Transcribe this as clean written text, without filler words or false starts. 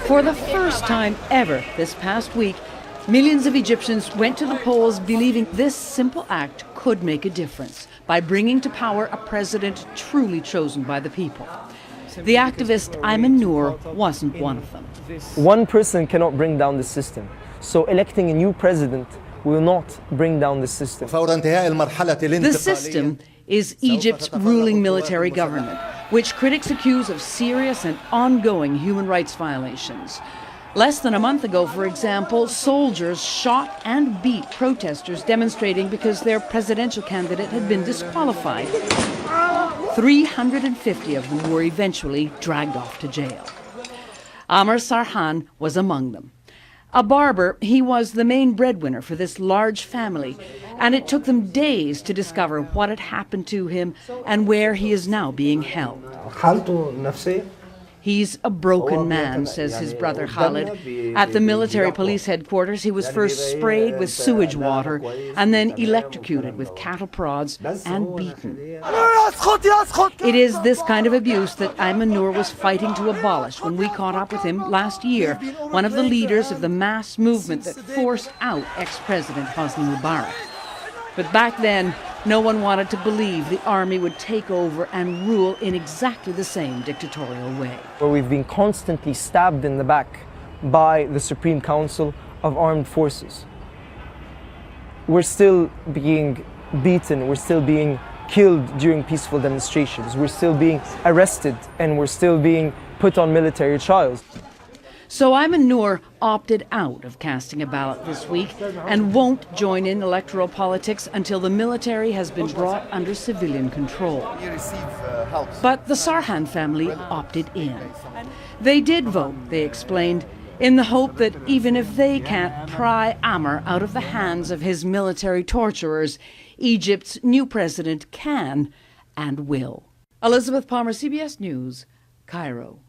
For the first time ever this past week, millions of Egyptians went to the polls believing this simple act could make a difference by bringing to power a president truly chosen by the people. The activist Ayman Noor wasn't one of them. One person cannot bring down the system, so electing a new president will not bring down the system. The system is Egypt's ruling military government, which critics accuse of serious and ongoing human rights violations. Less than a month ago, for example, soldiers shot and beat protesters demonstrating because their presidential candidate had been disqualified. 350 of them were eventually dragged off to jail. Amr Sarhan was among them. A barber, he was the main breadwinner for this large family, and it took them days to discover what had happened to him and where he is now being held. He's a broken man, says his brother Khalid. At the military police headquarters, he was first sprayed with sewage water and then electrocuted with cattle prods and beaten. It is this kind of abuse that Ayman Noor was fighting to abolish when we caught up with him last year, one of the leaders of the mass movement that forced out ex-President Hosni Mubarak. But back then, no one wanted to believe the army would take over and rule in exactly the same dictatorial way. Where we've been constantly stabbed in the back by the Supreme Council of Armed Forces. We're still being beaten, we're still being killed during peaceful demonstrations, we're still being arrested, and we're still being put on military trials. So Ayman Noor opted out of casting a ballot this week and won't join in electoral politics until the military has been brought under civilian control. But the Sarhan family opted in. They did vote, they explained, in the hope that even if they can't pry Amr out of the hands of his military torturers, Egypt's new president can and will. Elizabeth Palmer, CBS News, Cairo.